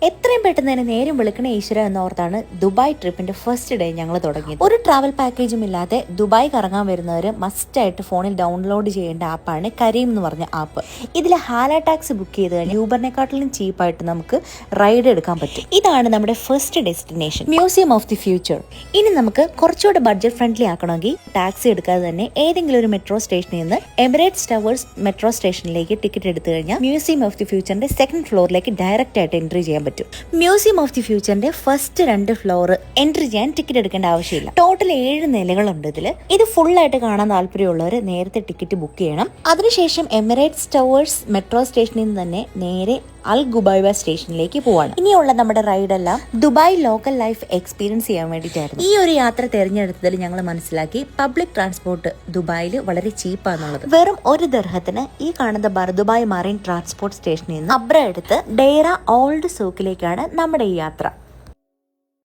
എത്രയും പെട്ടെന്ന് തന്നെ നേരം വിളിക്കണ ഈശ്വര എന്നോർത്താണ് ദുബായ് ട്രിപ്പിന്റെ ഫസ്റ്റ് ഡേ ഞങ്ങൾ തുടങ്ങിയത്. ഒരു ട്രാവൽ പാക്കേജും ഇല്ലാതെ ദുബായ് കറങ്ങാൻ വരുന്നവർ മസ്റ്റ് ആയിട്ട് ഫോണിൽ ഡൗൺലോഡ് ചെയ്യേണ്ട ആപ്പാണ് കരീം എന്ന് പറഞ്ഞ ആപ്പ്. ഇതിൽ ഹാല ടാക്സി ബുക്ക് ചെയ്ത് കഴിഞ്ഞാൽ യൂബറിനെക്കാട്ടിലും ചീപ്പായിട്ട് നമുക്ക് റൈഡ് എടുക്കാൻ പറ്റും. ഇതാണ് നമ്മുടെ first destination, museum of the future. ഇനി നമുക്ക് കുറച്ചുകൂടെ ബഡ്ജറ്റ് ഫ്രണ്ട്ലി ആക്കണമെങ്കിൽ ടാക്സി എടുക്കാതെ തന്നെ ഏതെങ്കിലും ഒരു മെട്രോ സ്റ്റേഷനിൽ നിന്ന് എമിറേറ്റ്സ് ടവേഴ്സ് മെട്രോ സ്റ്റേഷനിലേക്ക് ടിക്കറ്റ് എടുത്തു കഴിഞ്ഞാൽ മ്യൂസിയം ഓഫ് ദി ഫ്യൂച്ചറിന്റെ സെക്കൻഡ് ഫ്ലോറിലേക്ക് ഡയറക്റ്റ് ആയിട്ട് എൻട്രി ചെയ്യാൻ പറ്റും. മ്യൂസിയം ഓഫ് ദി ഫ്യൂച്ചറിന്റെ ഫസ്റ്റ് 2 ഫ്ലോർ എൻട്രി ചെയ്യാൻ ടിക്കറ്റ് എടുക്കേണ്ട ആവശ്യമില്ല. ടോട്ടൽ 7 നിലകളുണ്ട് ഇതിൽ. ഇത് ഫുൾ ആയിട്ട് കാണാൻ താല്പര്യമുള്ളവർ നേരത്തെ ടിക്കറ്റ് ബുക്ക് ചെയ്യണം. അതിനുശേഷം എമിറേറ്റ്സ് ടവേഴ്സ് മെട്രോ സ്റ്റേഷനിൽ നിന്ന് തന്നെ നേരെ അൽ ഗുബൈബ സ്റ്റേഷനിലേക്ക് പോവാണ്. ഇനിയുള്ള നമ്മുടെ റൈഡ് എല്ലാം ദുബായ് ലോക്കൽ ലൈഫ് എക്സ്പീരിയൻസ് ചെയ്യാൻ വേണ്ടിയിട്ടായിരുന്നു. ഈ ഒരു യാത്ര തിരഞ്ഞെടുത്തതിൽ ഞങ്ങൾ മനസ്സിലാക്കി പബ്ലിക് ട്രാൻസ്പോർട്ട് ദുബായിൽ വളരെ ചീപ്പാന്നുള്ളത്. വെറും 1 ദിർഹത്തിന് ഈ കാണുന്ന ദുബായ് മറൈൻ ട്രാൻസ്പോർട്ട് സ്റ്റേഷനിൽ നിന്ന് അബ്ര എടുത്ത് ഡെയ്റ ഓൾഡ് സൂക്കിലേക്കാണ് നമ്മുടെ ഈ യാത്ര.